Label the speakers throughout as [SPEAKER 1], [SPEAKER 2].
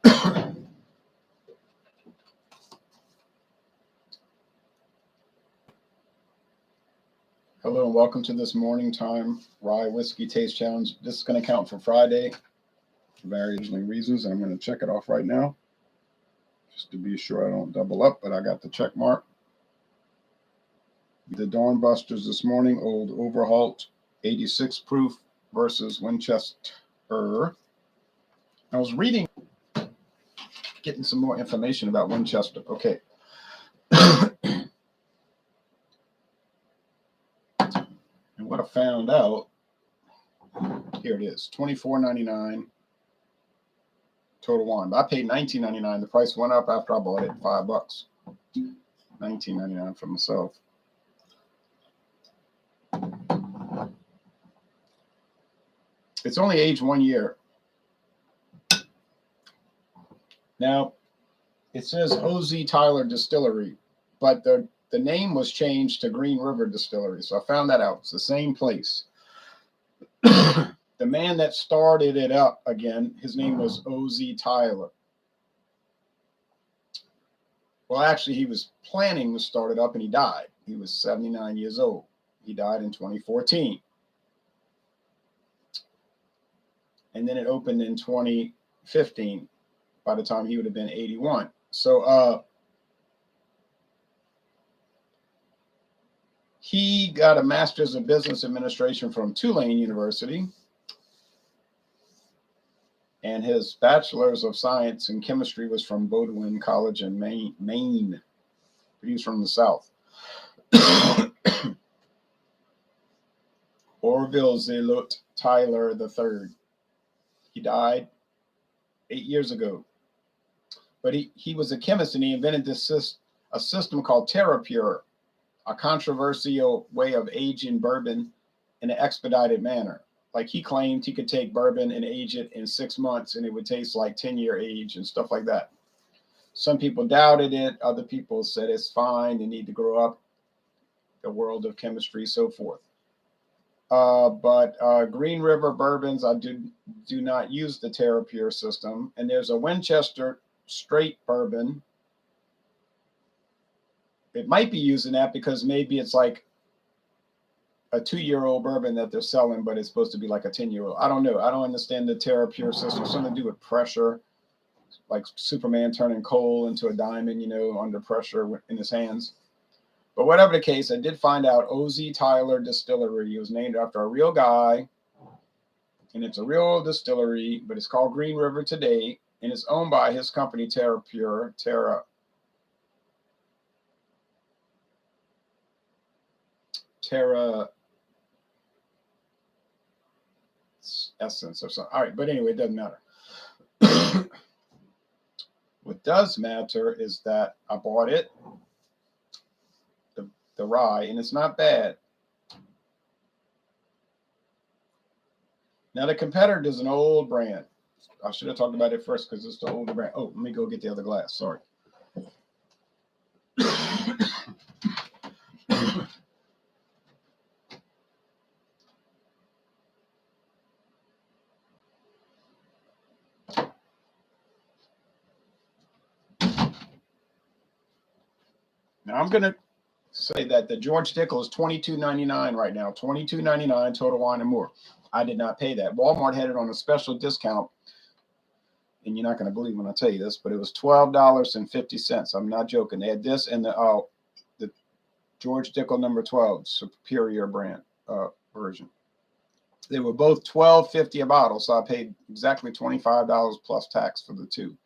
[SPEAKER 1] Hello and welcome to this morning time rye whiskey taste challenge. This is going to count for Friday for various reasons, and I'm going to check it off right now just to be sure I don't double up, but I got the check mark. The Dawnbusters this morning, Old Overholt 86 proof versus Winchester. I was reading, getting some more information about Winchester. Okay. And what I found out, here it is, $24.99 total wine. But I paid $19.99. The price went up after I bought it, $5. $19.99 for myself. It's only aged 1 year. Now, it says O.Z. Tyler Distillery, but the name was changed to Green River Distillery, so I found that out. It's the same place. The man that started it up again, his name was O.Z. Tyler. Well, actually, he was planning to start it up, and he died. He was 79 years old. He died in 2014. And then it opened in 2015, by the time he would have been 81. So he got a master's of business administration from Tulane University, and his bachelor's of science in chemistry was from Bowdoin College in Maine. He was from the South. Orville Zelut Tyler III. He died 8 years ago. But he was a chemist, and he invented a system called TerraPure, a controversial way of aging bourbon in an expedited manner. Like, he claimed he could take bourbon and age it in 6 months, and it would taste like 10-year age and stuff like that. Some people doubted it. Other people said it's fine. They need to grow up. The world of chemistry, so forth. But Green River bourbons, I do not use the TerraPure system. And there's a Winchester straight bourbon. It might be using that because maybe it's like a 2-year-old bourbon that they're selling, but it's supposed to be like a 10-year-old. I don't know. I don't understand the TerraPure system. Something to do with pressure, like Superman turning coal into a diamond, under pressure in his hands. But whatever the case, I did find out O.Z. Tyler Distillery. It was named after a real guy, and it's a real distillery, but it's called Green River today, and it's owned by his company, TerraPure, Terra Essence or something. All right, but anyway, it doesn't matter. What does matter is that I bought it, the rye, and it's not bad. Now, the competitor is an old brand. I should have talked about it first because it's the older brand. Oh, let me go get the other glass. Sorry. Now, I'm going to say that the George Dickel is $22.99 right now. $22.99 Total Wine and More. I did not pay that. Walmart had it on a special discount, and you're not going to believe when I tell you this, but it was $12.50. I'm not joking. They had this and the George Dickel number 12 Superior brand version. They were both $12.50 a bottle, so I paid exactly $25 plus tax for the two.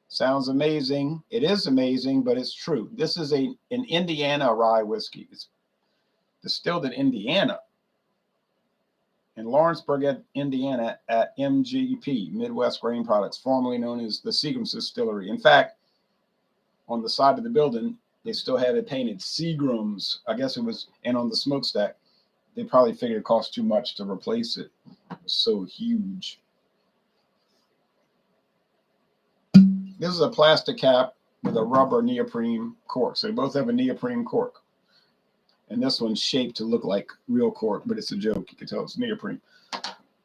[SPEAKER 1] Sounds amazing. It is amazing, but it's true. This is an Indiana rye whiskey. It's distilled in Indiana, in Lawrenceburg, Indiana, at MGP, Midwest Grain Products, formerly known as the Seagram's Distillery. In fact, on the side of the building, they still have it painted Seagram's. I guess it was, and on the smokestack, they probably figured it cost too much to replace it. It was so huge. This is a plastic cap with a rubber neoprene cork. So they both have a neoprene cork. And this one's shaped to look like real cork, but it's a joke. You can tell it's neoprene.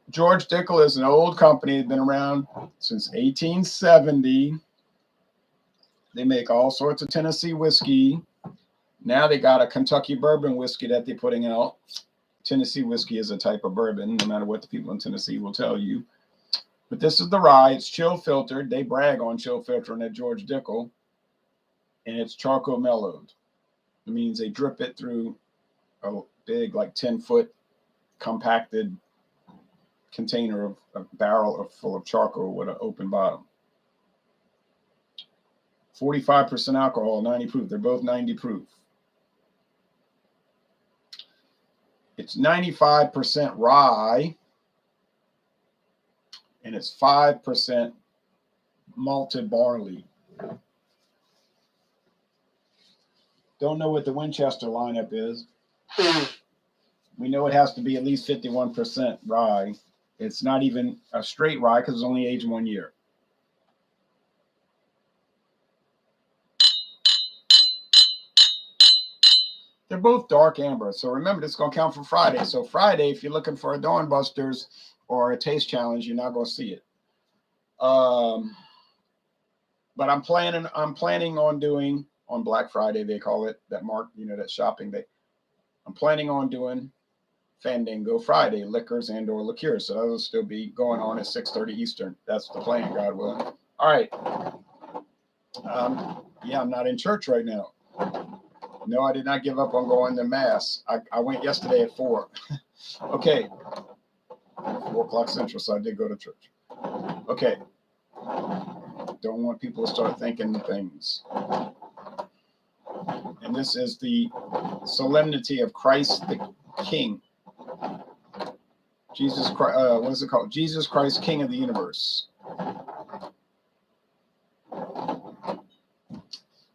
[SPEAKER 1] George Dickel is an old company. It's been around since 1870. They make all sorts of Tennessee whiskey. Now they got a Kentucky bourbon whiskey that they're putting out. Tennessee whiskey is a type of bourbon, no matter what the people in Tennessee will tell you. But this is the rye. It's chill filtered. They brag on chill filtering at George Dickel. And it's charcoal mellowed. It means they drip it through a big, like 10-foot compacted container of a barrel full of charcoal with an open bottom. 45% alcohol, 90 proof. They're both 90 proof. It's 95% rye, and it's 5% malted barley. Don't know what the Winchester lineup is. We know it has to be at least 51% rye. It's not even a straight rye because it's only aged 1 year. They're both dark amber. So remember, this is going to count for Friday. So Friday, if you're looking for a Dawn Busters or a taste challenge, you're not going to see it. But I'm planning on doing on Black Friday, they call it that that shopping day. I'm planning on doing Fandango Friday, liquors and or liqueurs. So that'll still be going on at 6:30 Eastern. That's the plan, God willing. All right. Yeah, I'm not in church right now. No, I did not give up on going to Mass. I went yesterday at 4. Okay. 4 o'clock Central, so I did go to church. Okay. Don't want people to start thinking things. And this is the solemnity of Christ the King. Jesus Christ, what is it called? Jesus Christ, King of the universe.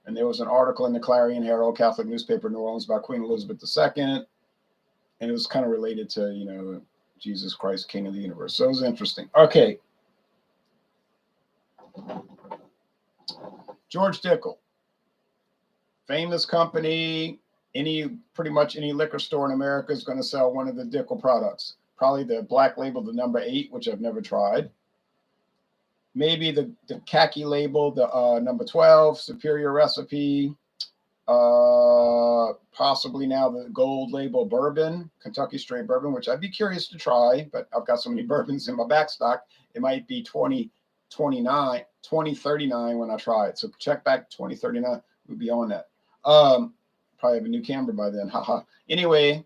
[SPEAKER 1] And there was an article in the Clarion Herald, Catholic newspaper, New Orleans, about Queen Elizabeth II. And it was kind of related to, Jesus Christ, King of the universe. So it was interesting. Okay. George Dickel. Famous company. Pretty much any liquor store in America is going to sell one of the Dickel products. Probably the black label, the number 8, which I've never tried. Maybe the khaki label, the number 12, superior recipe. Possibly now the gold label bourbon, Kentucky straight bourbon, which I'd be curious to try, but I've got so many bourbons in my back stock. It might be 2039 when I try it. So check back 2039. We'll be on that. Probably have a new camera by then. Haha. Anyway.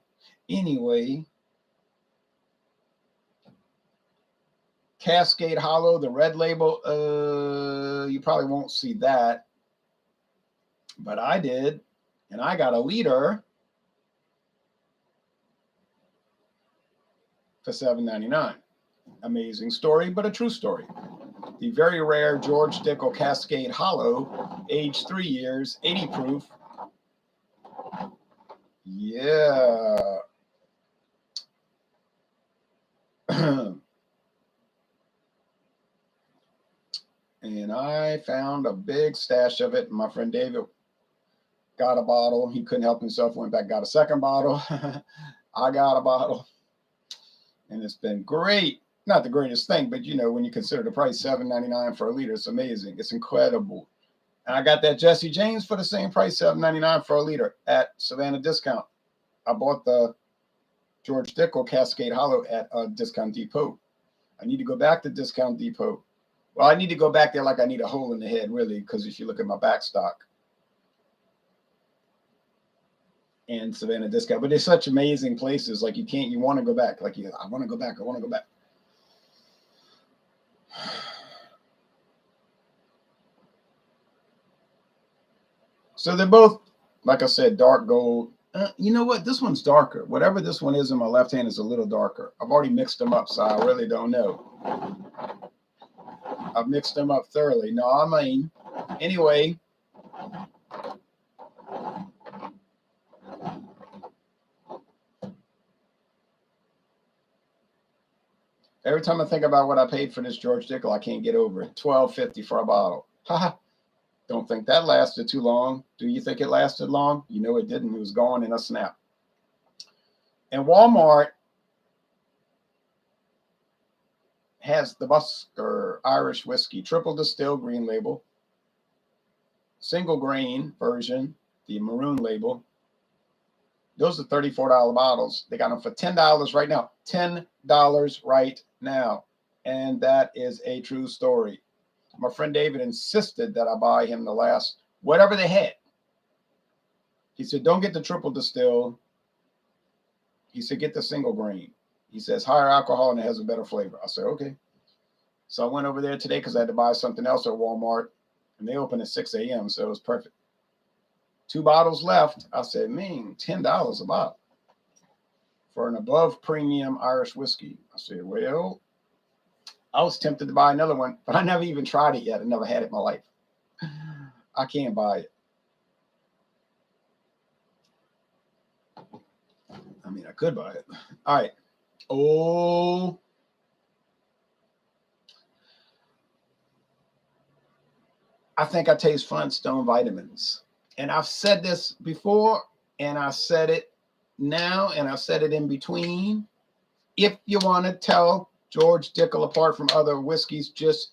[SPEAKER 1] Cascade Hollow, the red label. You probably won't see that. But I did. And I got a liter for $7.99. Amazing story, but a true story. The very rare George Dickel Cascade Hollow, aged 3 years, 80 proof. Yeah. And I found a big stash of it. My friend David got a bottle. He couldn't help himself, went back, got a second bottle. I got a bottle. And it's been great. Not the greatest thing, but when you consider the price, $7.99 for a liter, it's amazing. It's incredible. And I got that Jesse James for the same price, $7.99 for a liter at Savannah Discount. I bought the George Dickel Cascade Hollow at Discount Depot. I need to go back to Discount Depot. Well, I need to go back there like I need a hole in the head, really, because if you look at my back stock and Savannah Discount, but they're such amazing places. Like you want to go back. Like I want to go back. I want to go back. So they're both, like I said, dark gold. You know what? This one's darker. Whatever this one is in my left hand is a little darker. I've already mixed them up, so I really don't know. I've mixed them up thoroughly. No, I mean, anyway. Every time I think about what I paid for this George Dickel, I can't get over it. $12.50 for a bottle. Ha! Don't think that lasted too long. Do you think it lasted long? You know it didn't. It was gone in a snap. And Walmart has the Busker Irish whiskey, triple distilled green label, single grain version, the maroon label. Those are $34 bottles. They got them for $10 right now. $10 right now. And that is a true story. My friend David insisted that I buy him the last, whatever they had. He said, don't get the triple distill. He said, get the single grain. He says, higher alcohol and it has a better flavor. I said, okay. So I went over there today because I had to buy something else at Walmart. And they open at 6 a.m., so it was perfect. 2 bottles left. I said, man, $10 a bottle for an above premium Irish whiskey. I said, well, I was tempted to buy another one, but I never even tried it yet. I never had it in my life. I can't buy it. I mean, I could buy it. All right. Oh. I think I taste Flintstone vitamins. And I've said this before, and I said it now, and I said it in between. If you want to tell George Dickel apart from other whiskeys, just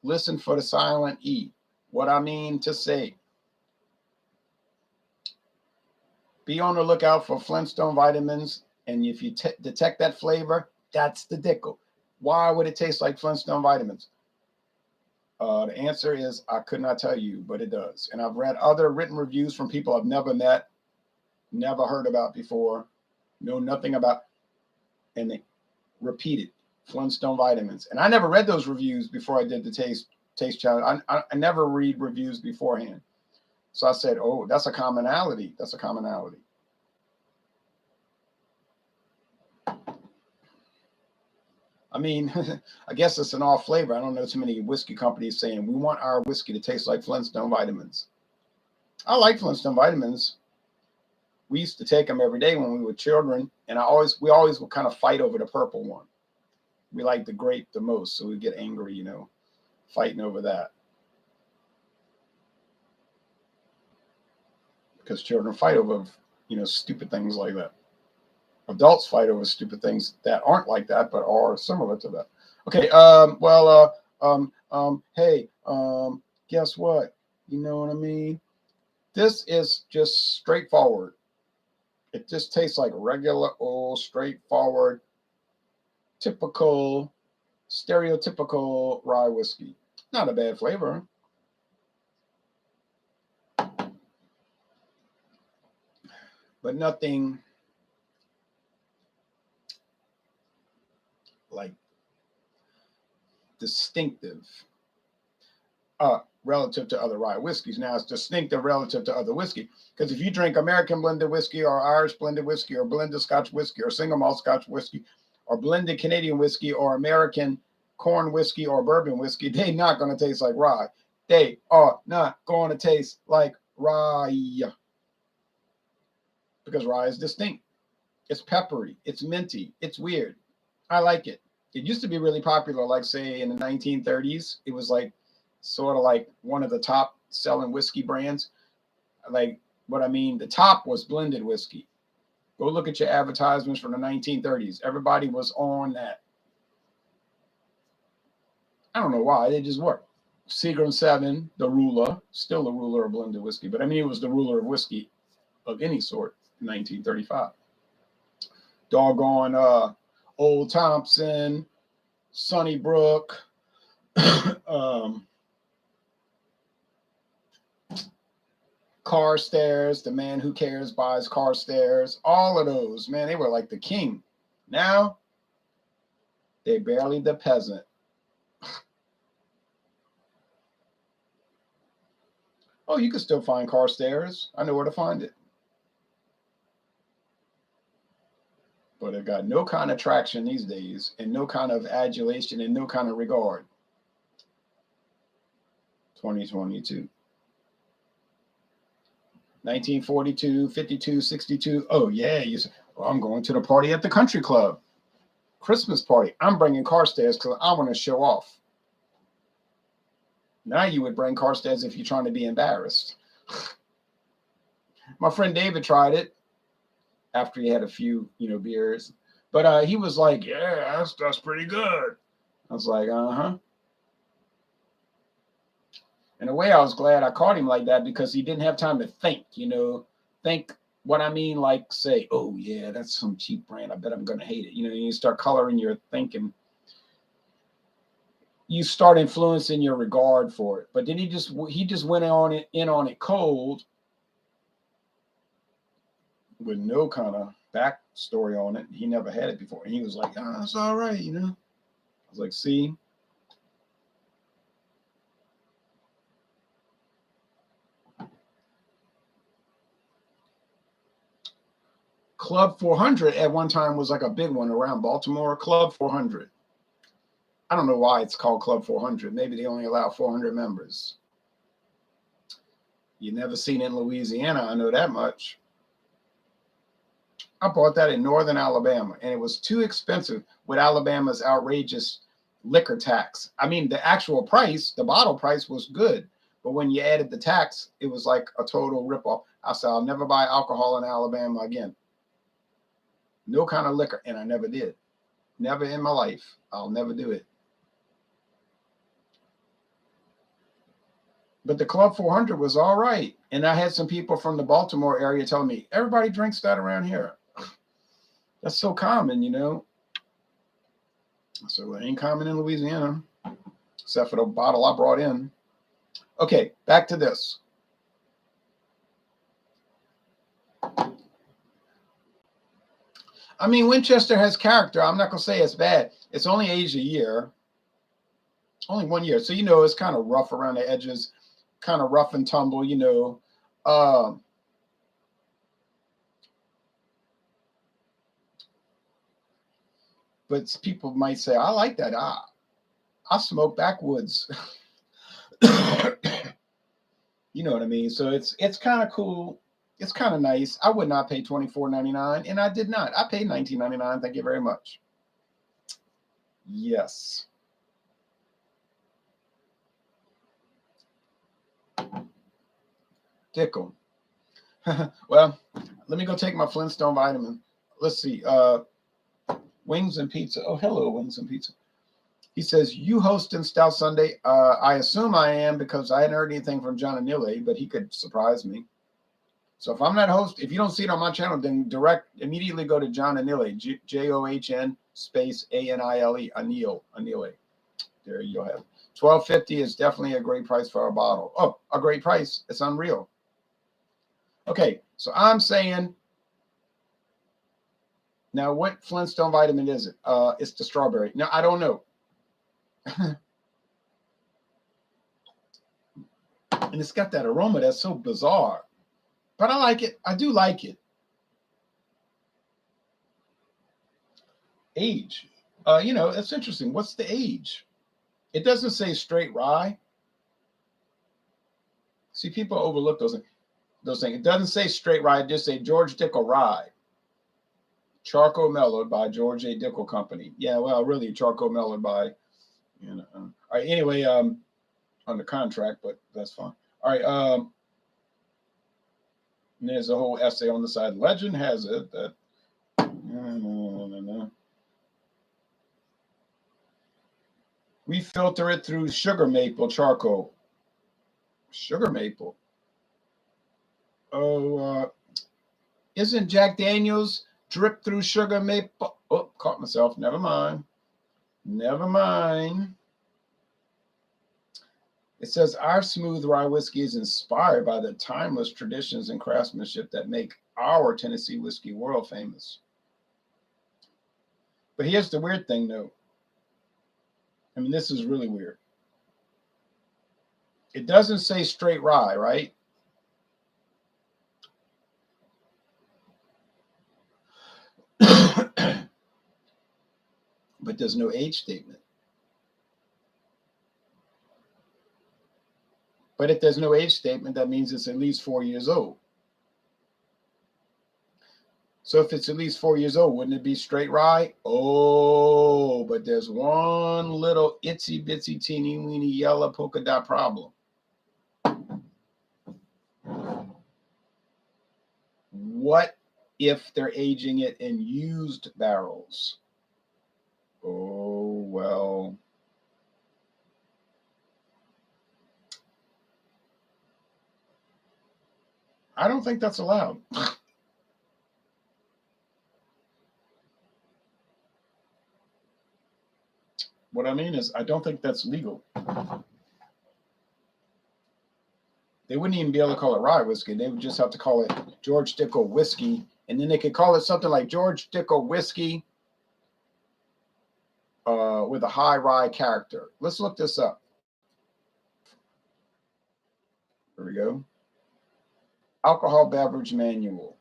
[SPEAKER 1] listen for the silent E. What I mean to say. Be on the lookout for Flintstone vitamins, and if you detect that flavor, that's the Dickel. Why would it taste like Flintstone vitamins? The answer is I could not tell you, but it does. And I've read other written reviews from people I've never met, never heard about before, know nothing about, and they repeated Flintstone vitamins. And I never read those reviews before I did the taste challenge. I never read reviews beforehand. So I said, oh, that's a commonality. That's a commonality. I mean, I guess it's an off flavor. I don't know too many whiskey companies saying we want our whiskey to taste like Flintstone vitamins. I like Flintstone vitamins. We used to take them every day when we were children, and we always would kind of fight over the purple one. We liked the grape the most, so we'd get angry, you know, fighting over that. Because children fight over, you know, stupid things like that. Adults fight over stupid things that aren't like that, but are similar to that. Okay. Hey, guess what? You know what I mean? This is just straightforward. It just tastes like regular old, straightforward, typical, stereotypical rye whiskey. Not a bad flavor. But nothing like distinctive relative to other rye whiskeys. Now it's distinctive relative to other whiskey. Because if you drink American blended whiskey or Irish blended whiskey or blended Scotch whiskey or single malt Scotch whiskey or blended Canadian whiskey or American corn whiskey or bourbon whiskey, they're not going to taste like rye. They are not going to taste like rye. Because rye is distinct. It's peppery. It's minty. It's weird. I like it. It used to be really popular, like, say, in the 1930s. It was like sort of like one of the top selling whiskey brands. Like, what I mean, the top was blended whiskey. Go look at your advertisements from the 1930s. Everybody was on that. I don't know why. They just worked. Seagram 7, the ruler, still the ruler of blended whiskey. But I mean, it was the ruler of whiskey of any sort in 1935. Doggone Old Thompson, Sunnybrook, Carstairs, the man who cares buys Carstairs, all of those, man, they were like the king. Now, they're barely the peasant. Oh, you can still find Carstairs. I know where to find it. But it got no kind of traction these days, and no kind of adulation, and no kind of regard. 2022. 1942, 52, 62. Oh, yeah. I'm going to the party at the country club. Christmas party. I'm bringing Carstairs because I want to show off. Now you would bring Carstairs if you're trying to be embarrassed. My friend David tried it after he had a few, beers. But he was like, yeah, that's pretty good. I was like, uh-huh. In a way, I was glad I caught him like that because he didn't have time to think, think what I mean, like say, oh yeah, that's some cheap brand. I bet I'm gonna hate it. You start coloring your thinking. You start influencing your regard for it. But then he just went in on it cold with no kind of backstory on it. He never had it before. And he was like, oh, it's all right, I was like, see. Club 400 at one time was like a big one around Baltimore. Club 400. I don't know why it's called Club 400. Maybe they only allow 400 members. You never seen it in Louisiana. I know that much. I bought that in northern Alabama, and it was too expensive with Alabama's outrageous liquor tax. I mean, the actual price, the bottle price was good, but when you added the tax, it was like a total ripoff. I said, I'll never buy alcohol in Alabama again. No kind of liquor, and I never did. Never in my life. I'll never do it. But the Club 400 was all right. And I had some people from the Baltimore area telling me, everybody drinks that around here. That's so common, So it ain't common in Louisiana, except for the bottle I brought in. Okay, back to this. I mean, Winchester has character. I'm not going to say it's bad. It's only aged a year. Only 1 year. So, it's kind of rough around the edges, kind of rough and tumble, But people might say, I like that. I smoke backwoods. You know what I mean? So it's kind of cool. It's kind of nice. I would not pay $24.99, and I did not. I paid $19.99. Thank you very much. Yes. Dickel. Well, let me go take my Flintstone vitamin. Let's see. Wings and pizza. Oh, hello, Wings and pizza. He says, you hosting Stout Sunday? I assume I am because I hadn't heard anything from John Anile, but he could surprise me. So if I'm not host, if you don't see it on my channel, then immediately go to John Anile, JOHN space ANILE, Anile. There you'll have it. $12.50 is definitely a great price for a bottle. Oh, a great price. It's unreal. Okay, so I'm saying, now what Flintstone vitamin is it? It's the strawberry. Now, I don't know. And it's got that aroma that's so bizarre. But I like it. I do like it. Age. It's interesting. What's the age? It doesn't say straight rye. See, people overlook those things. It doesn't say straight rye. It just say George Dickel Rye. Charcoal mellowed by George A. Dickel Company. Yeah, well, really charcoal mellowed by, all right, anyway, on the contract, but that's fine. All right, and there's a whole essay on the side. Legend has it that we filter it through sugar maple charcoal. Sugar maple. Oh, isn't Jack Daniels drip through sugar maple? Oh, caught myself. Never mind. Never mind. It says our smooth rye whiskey is inspired by the timeless traditions and craftsmanship that make our Tennessee whiskey world famous. But here's the weird thing, though. I mean, this is really weird. It doesn't say straight rye, right? But there's no age statement. But if there's no age statement, that means it's at least 4 years old. So if it's at least 4 years old, wouldn't it be straight rye? Oh, but there's one little itsy bitsy teeny weeny yellow polka dot problem. What if they're aging it in used barrels? Oh, well. I don't think that's allowed. What I mean is, I don't think that's legal. They wouldn't even be able to call it rye whiskey. They would just have to call it George Dickel whiskey. And then they could call it something like George Dickel whiskey with a high rye character. Let's look this up. Here we go. Alcohol beverage manual.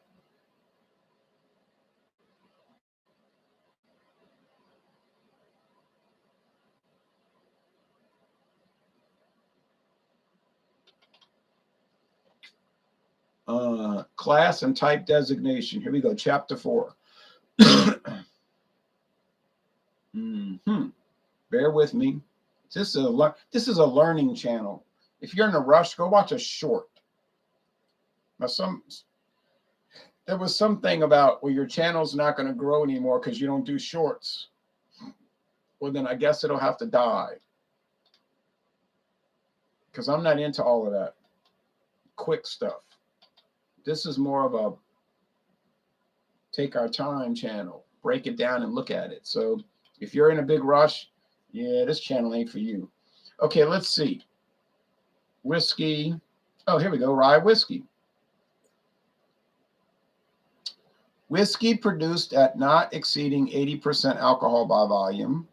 [SPEAKER 1] Class and type designation. Here we go. Chapter 4. Bear with me. This is a learning channel. If you're in a rush, go watch a short. Now, there was something about, well, your channel's not going to grow anymore because you don't do shorts. Well, then I guess it'll have to die. Because I'm not into all of that quick stuff. This is more of a take our time channel. Break it down and look at it. So if you're in a big rush, yeah, this channel ain't for you. Okay, let's see. Whiskey. Oh, here we go. Rye whiskey. Whiskey produced at not exceeding 80% alcohol by volume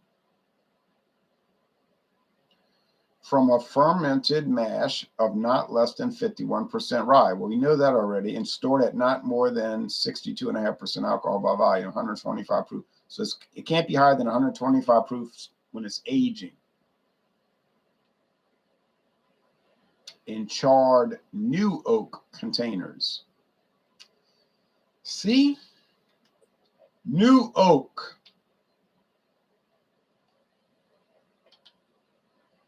[SPEAKER 1] from a fermented mash of not less than 51% rye. Well, we know that already. And stored at not more than 62.5% alcohol by volume, 125 proof. So it can't be higher than 125 proofs when it's aging. In charred new oak containers. See? New oak.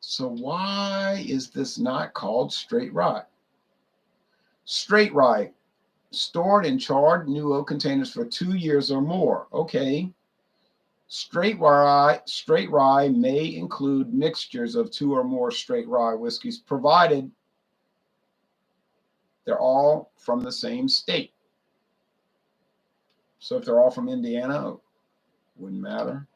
[SPEAKER 1] So why is this not called straight rye? Straight rye, stored in charred new oak containers for 2 years or more. Okay. Straight rye may include mixtures of 2 or more straight rye whiskeys, provided they're all from the same state. So if they're all from Indiana, it wouldn't matter.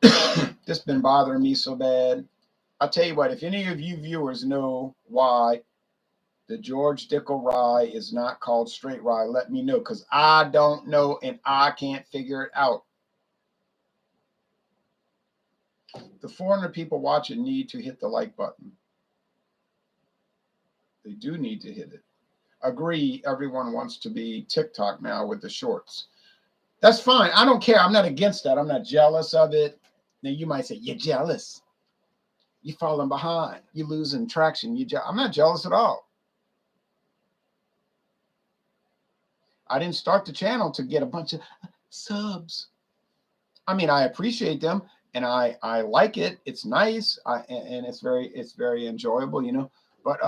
[SPEAKER 1] This has been bothering me so bad. I'll tell you what, if any of you viewers know why the George Dickel Rye is not called straight rye, let me know, because I don't know and I can't figure it out. The 400 people watching need to hit the like button. They do need to hit it. Agree, everyone wants to be TikTok now with the shorts. That's fine. I don't care. I'm not against that. I'm not jealous of it. Now you might say, you're jealous. You're falling behind. You're losing traction. I'm not jealous at all. I didn't start the channel to get a bunch of subs. I mean, I appreciate them and I like it. It's nice. And it's very enjoyable, you know. But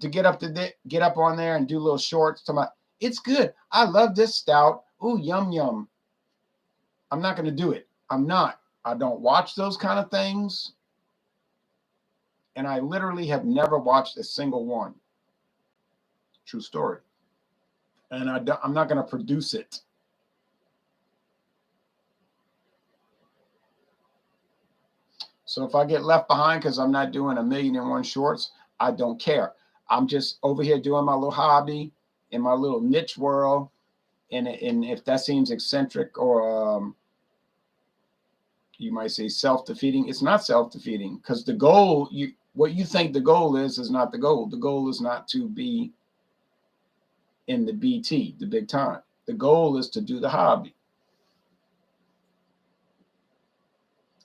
[SPEAKER 1] to get up on there and do little shorts to my, it's good. I love this stout. Ooh, yum yum. I'm not going to do it. I'm not. I don't watch those kind of things. And I literally have never watched a single one. True story. And I'm not going to produce it. So if I get left behind because I'm not doing 1,000,001 shorts, I don't care. I'm just over here doing my little hobby in my little niche world. And if that seems eccentric or you might say self-defeating, it's not self-defeating, because the goal, what you think the goal is not the goal. The goal is not to be in the BT, the big time. The goal is to do the hobby.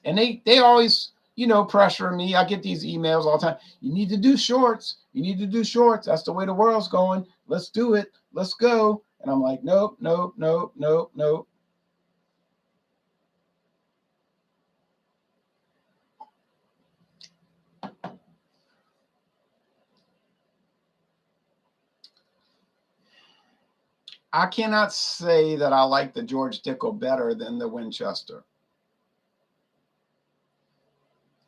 [SPEAKER 1] And they always, you know, pressure me. I get these emails all the time. You need to do shorts. You need to do shorts. That's the way the world's going. Let's do it. Let's go. And I'm like, nope, nope, nope, nope, nope. I cannot say that I like the George Dickel better than the Winchester.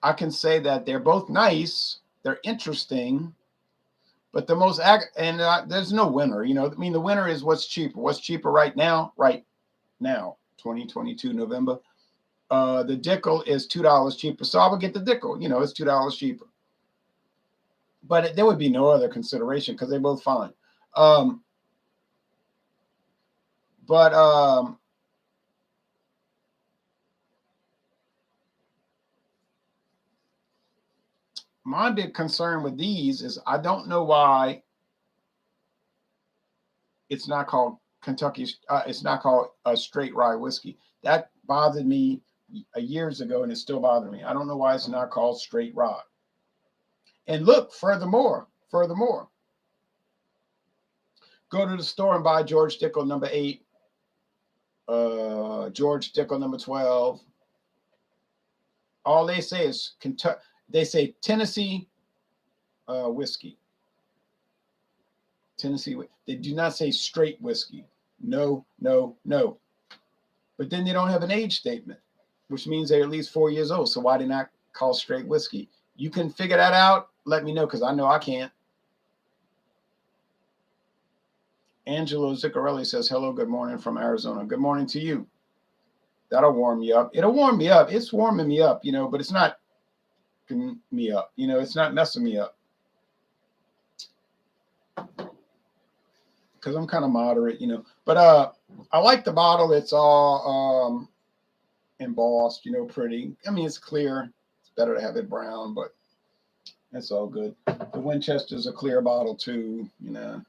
[SPEAKER 1] I can say that they're both nice. They're interesting. But the most, there's no winner. You know, I mean, the winner is what's cheaper. What's cheaper right now? Right now, 2022 November. The Dickel is $2 cheaper. So I would get the Dickel. You know, it's $2 cheaper. But there would be no other consideration because they're both fine. My big concern with these is I don't know why it's not called Kentucky. It's not called a straight rye whiskey. That bothered me years ago, and it still bothers me. I don't know why it's not called straight rye. And look, furthermore, go to the store and buy George Dickel number 8, George Dickel number 12. All they say is Kentucky. They say Tennessee whiskey. Tennessee. They do not say straight whiskey. No, no, no. But then they don't have an age statement, which means they're at least 4 years old. So why did not call straight whiskey? You can figure that out. Let me know, because I know I can't. Angelo Ziccarelli says, hello, good morning from Arizona. Good morning to you. That'll warm you up. It'll warm me up. It's warming me up, you know, but it's not me up. You know, it's not messing me up. Because I'm kind of moderate, you know. But I like the bottle. It's all embossed, you know, pretty. I mean, it's clear. It's better to have it brown, but that's all good. The Winchester's a clear bottle too, you know.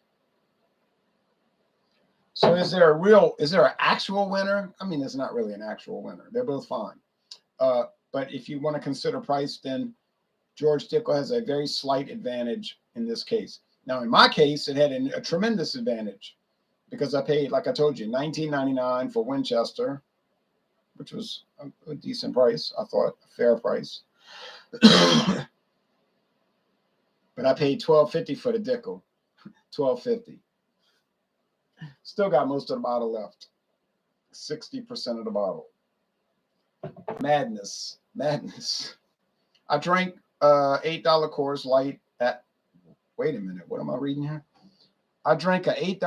[SPEAKER 1] So is there an actual winner? I mean, there's not really an actual winner. They're both fine. But if you want to consider price, then George Dickel has a very slight advantage in this case. Now, in my case, it had a tremendous advantage because I paid, like I told you, $19.99 for Winchester, which was a decent price. I thought a fair price. But I paid $12.50 for the Dickel, $12.50. Still got most of the bottle left. 60% of the bottle. Madness. I drank $8 Coors Light at, wait a minute, what am I reading here? I drank an $8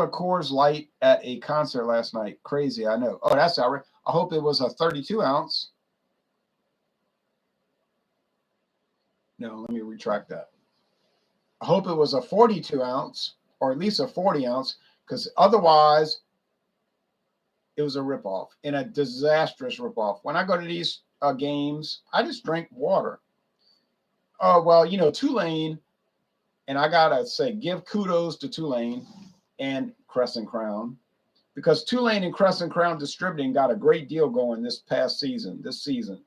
[SPEAKER 1] Coors Light at a concert last night. Crazy, I know. Oh, that's outrageous. I hope it was a 32 ounce. No, let me retract that. I hope it was a 42 ounce or at least a 40 ounce, because otherwise it was a ripoff and a disastrous ripoff. When I go to these games, I just drink water. Oh, well, you know, Tulane, and I got to say, give kudos to Tulane and Crescent Crown, because Tulane and Crescent Crown Distributing got a great deal going this season.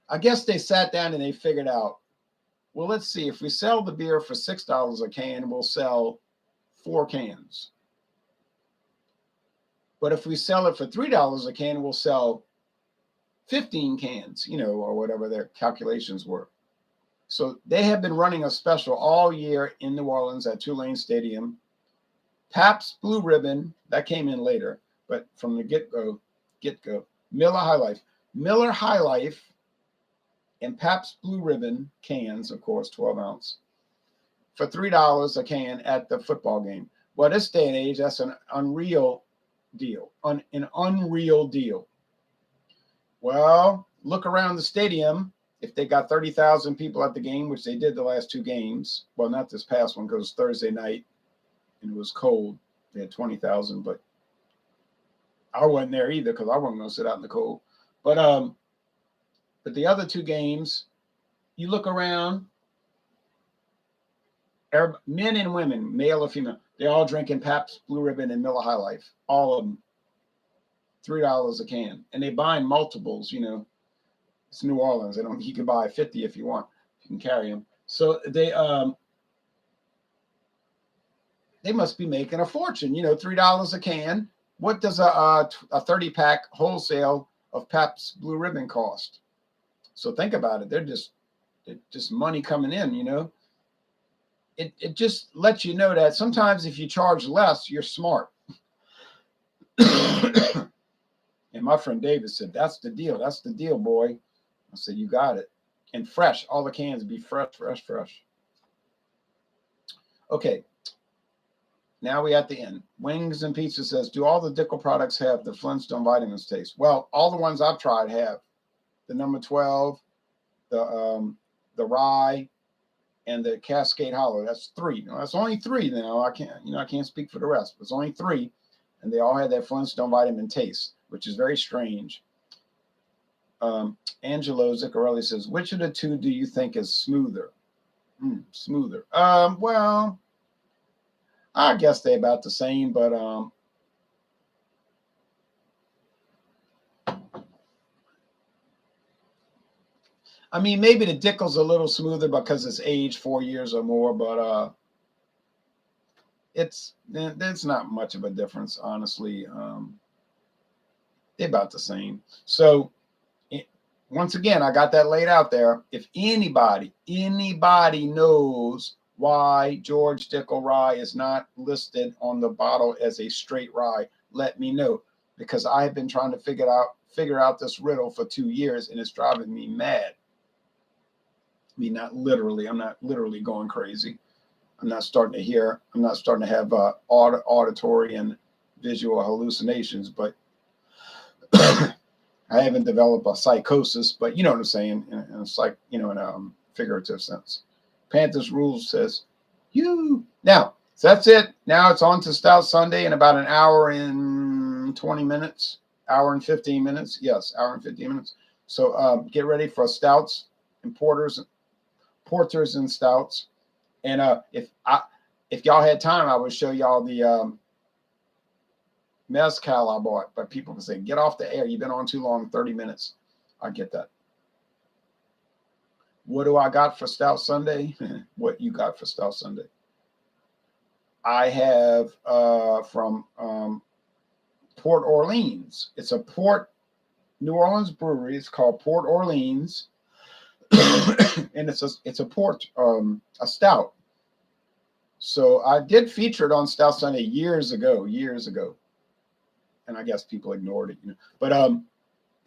[SPEAKER 1] I guess they sat down and they figured out, well, let's see, if we sell the beer for $6 a can, we'll sell 4 cans. But if we sell it for $3 a can, we'll sell 15 cans, you know, or whatever their calculations were. So they have been running a special all year in New Orleans at Tulane Stadium. Pabst Blue Ribbon, that came in later, but from the get-go, Miller High Life, and Pabst Blue Ribbon cans, of course, 12 ounce, for $3 a can at the football game. Well, this day and age, that's an unreal deal. An unreal deal. Well, look around the stadium. If they got 30,000 people at the game, which they did the last 2 games, well, not this past one because it was Thursday night and it was cold. They had 20,000, but I wasn't there either because I wasn't going to sit out in the cold. But the other 2 games, you look around, men and women, male or female, they're all drinking Pabst Blue Ribbon and Miller High Life. All of them, $3 a can. And they buying multiples, you know. It's New Orleans. You can buy 50 if you want. You can carry them. So they must be making a fortune, you know, $3 a can. What does a 30-pack wholesale of Pabst Blue Ribbon cost? So think about it. They're just money coming in, you know. It just lets you know that sometimes if you charge less, you're smart. And my friend David said, that's the deal. That's the deal, boy. I said, you got it. And fresh. All the cans be fresh, fresh, fresh. Okay. Now we at the end. Wings and Pizza says, do all the Dickel products have the Flintstone vitamins taste? Well, all the ones I've tried have. The number 12, the Rye, and the Cascade Hollow. That's 3. No, that's only 3 now. I can't speak for the rest. It's only 3, and they all have that Flintstone vitamin taste, which is very strange. Angelo Ziccarelli says, which of the 2 do you think is smoother? Smoother. Well, I guess they're about the same, but I mean, maybe the Dickel's a little smoother because it's aged 4 years or more, but there's not much of a difference, honestly. They're about the same. So once again, I got that laid out there. If anybody knows why George Dickel Rye is not listed on the bottle as a straight rye, let me know, because I have been trying to figure out this riddle for 2 years, and it's driving me mad. I mean, not literally. I'm not literally going crazy. I'm not starting to have auditory and visual hallucinations, but I haven't developed a psychosis, but you know what I'm saying, in a figurative sense. Panthers Rules says, now, so that's it. Now it's on to Stout Sunday in about an hour and 20 minutes, hour and 15 minutes. Yes, hour and 15 minutes. So get ready for stouts and porters and stouts. And if y'all had time, I would show y'all the mezcal I bought. But people can say, get off the air. You've been on too long, 30 minutes. I get that. What do I got for Stout Sunday? What you got for Stout Sunday? I have from Port Orleans. It's a New Orleans brewery. It's called Port Orleans. And it's a stout. So I did feature it on Stout Sunday years ago. And I guess people ignored it, But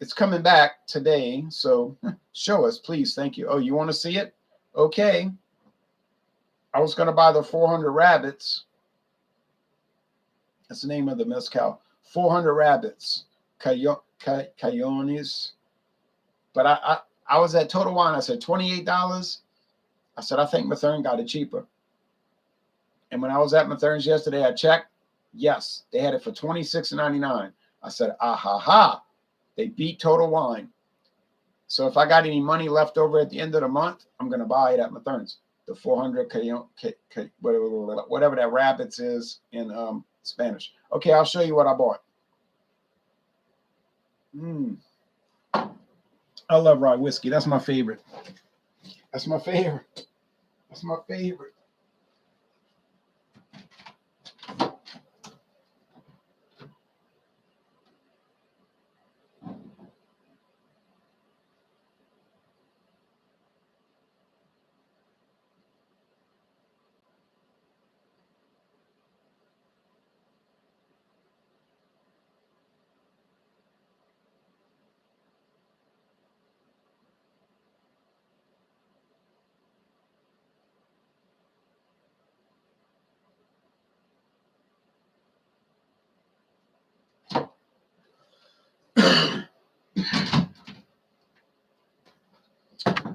[SPEAKER 1] it's coming back today. So show us, please. Thank you. Oh, you want to see it? Okay. I was going to buy the 400 Rabbits. That's the name of the mezcal. 400 Rabbits. Cayones. But I was at Total Wine. I said, $28. I said, I think Mathern got it cheaper. And when I was at Mathern's yesterday, I checked. Yes, they had it for $26.99. I said, ha. They beat Total Wine. So if I got any money left over at the end of the month, I'm going to buy it at Mathern's. The 400 whatever that Rabbits is in Spanish. Okay, I'll show you what I bought. I love rye whiskey. That's my favorite. That's my favorite.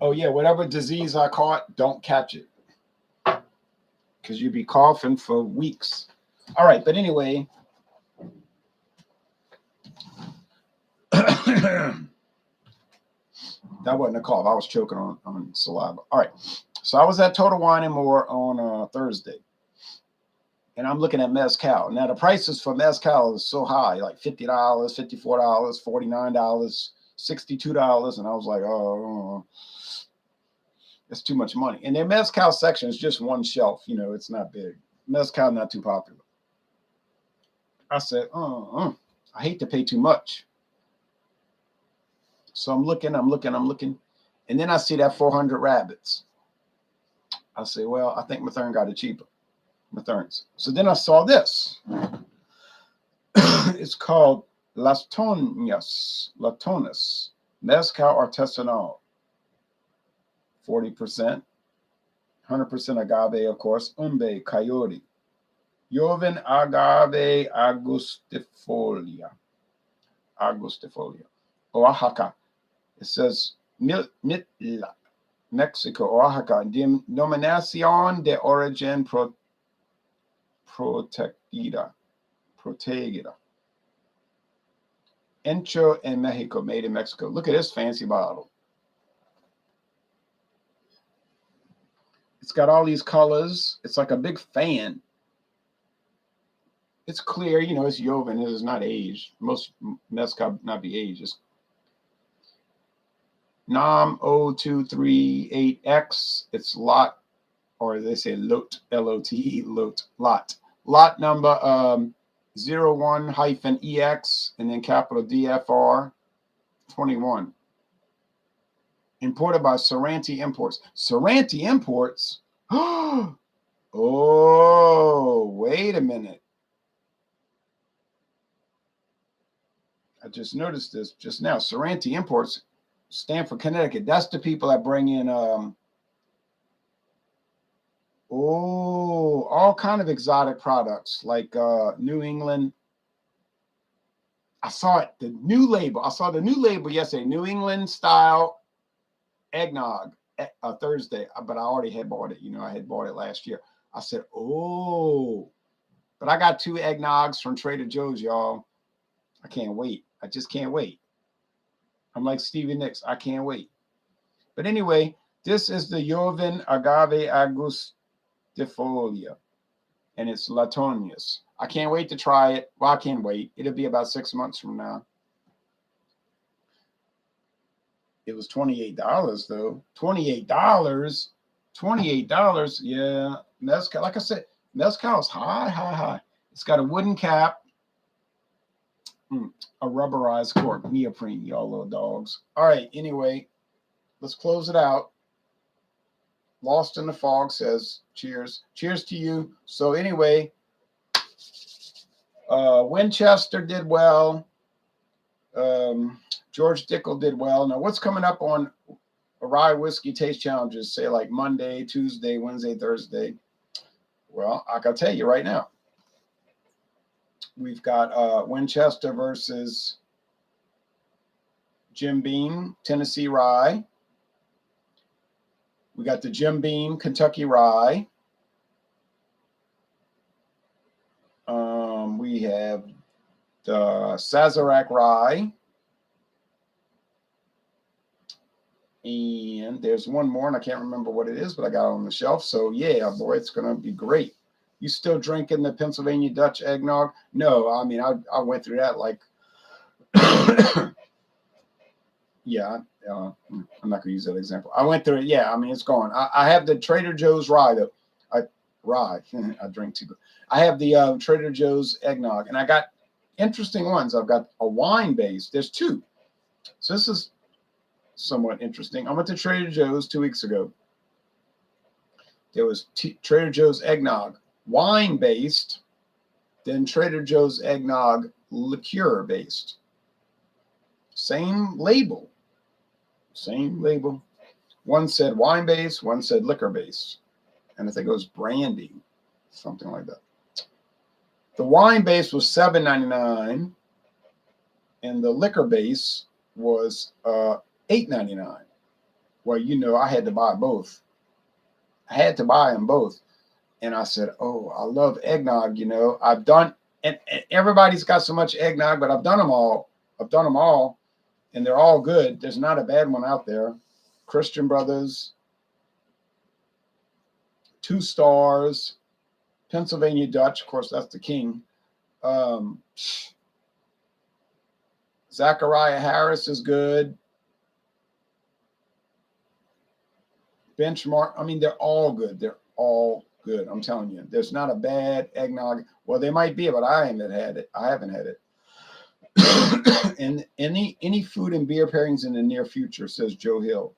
[SPEAKER 1] Oh, yeah, whatever disease I caught, don't catch it. Because you'd be coughing for weeks. All right, but anyway. That wasn't a cough. I was choking on saliva. All right. So I was at Total Wine and More on Thursday. And I'm looking at mezcal. Now, the prices for mezcal is so high, like $50, $54, $49, $62. And I was like, oh, it's too much money. And their mezcal section is just one shelf. It's not big. Mezcal not too popular. I said, I hate to pay too much. So I'm looking. And then I see that 400 Rabbits. I say, well, I think Mathern got it cheaper. Mathern's. So then I saw this. It's called Latonas, Mezcal Artesanal, 40%, 100% agave, of course, Umbe, Coyote, Joven Agave Agustifolia, Oaxaca. It says Mitla, Mexico, Oaxaca, Denominación de Origen Protegida. Encho in Mexico, made in Mexico. Look at this fancy bottle. It's got all these colors. It's like a big fan. It's clear, you know, it's Joven. It is not aged. Most mezcal not be aged. It's NOM 0238X. It's lot, or they say lot, L-O-T-E, lot. Lot number 01-EX, and then capital DFR 21. Imported by Sorrenti Imports. Sorrenti Imports? Oh, wait a minute. I just noticed this just now. Sorrenti Imports, Stamford, Connecticut. That's the people that bring in all kind of exotic products like New England. I saw it, the new label. I saw the new label yesterday, New England style eggnog, Thursday, but I already had bought it. You know, I had bought it last year. I said, oh, but I got 2 eggnogs from Trader Joe's, y'all. I can't wait. I just can't wait. I'm like Stevie Nicks. I can't wait. But anyway, this is the Joven Agave Agustifolia, and it's Latonius. I can't wait to try it. Well, I can't wait. It'll be about 6 months from now. It was $28 though. $28. $28. Yeah. Mezcal, like I said, mezcal is high. It's got a wooden cap. A rubberized cork. Neoprene, y'all little dogs. All right. Anyway, let's close it out. Lost in the Fog says, cheers. Cheers to you. So anyway, Winchester did well. George Dickel did well. Now, what's coming up on Rye Whiskey Taste Challenges? Say like Monday, Tuesday, Wednesday, Thursday. Well, I can tell you right now. We've got Winchester versus Jim Beam, Tennessee Rye. We got the Jim Beam, Kentucky Rye. We have the Sazerac Rye. And there's one more, and I can't remember what it is, but I got it on the shelf. So, yeah, boy, it's going to be great. You still drinking the Pennsylvania Dutch eggnog? No, I mean, I went through that like, yeah, I'm not going to use that example. I went through it. Yeah, I mean, it's gone. I have the Trader Joe's Rye, though. Rye. I drink too good. I have the Trader Joe's eggnog, and I got interesting ones. I've got a wine base. There's 2. So this is somewhat interesting. I went to Trader Joe's 2 weeks ago. There was Trader Joe's eggnog, wine based, then Trader Joe's eggnog, liqueur based. Same label. Same label. One said wine based, one said liquor based. And I think it was brandy, something like that. The wine base was $7.99, and the liquor base was $8.99. Well, you know, I had to buy both. I had to buy them both. And I said, oh, I love eggnog, you know. I've done, and everybody's got so much eggnog, but I've done them all. And they're all good. There's not a bad one out there. Christian Brothers, 2 Stars, Pennsylvania Dutch, of course, that's the king. Zachariah Harris is good. Benchmark, I mean, they're all good. They're all good. I'm telling you, there's not a bad eggnog. Well, they might be, but I haven't had it. And any food and beer pairings in the near future, says Joe Hill.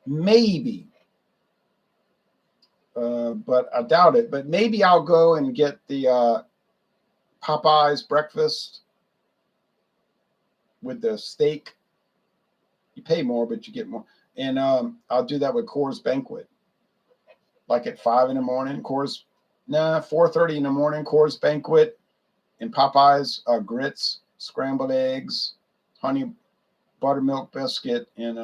[SPEAKER 1] Maybe. But I doubt it. But maybe I'll go and get the Popeye's breakfast with the steak. You pay more, but you get more. And I'll do that with Coors Banquet. Like at 5 in the morning, 4:30 in the morning, Coors Banquet, and Popeye's grits, scrambled eggs, honey buttermilk biscuit, and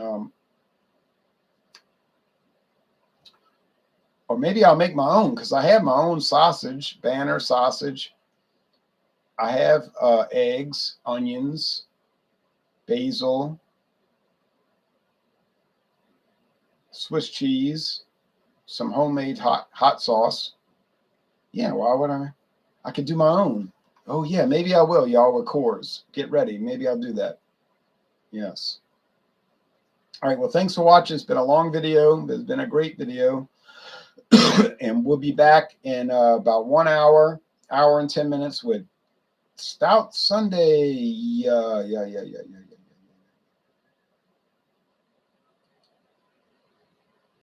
[SPEAKER 1] or maybe I'll make my own, because I have my own sausage, Banner sausage. I have eggs, onions, basil, Swiss cheese, some homemade hot sauce. Yeah, why would I? I could do my own. Oh yeah, maybe I will, y'all, with Coors. Get ready. Maybe I'll do that. Yes. All right. Well, thanks for watching. It's been a long video. It's been a great video. And we'll be back in about 1 hour and 10 minutes with Stout Sunday. Yeah.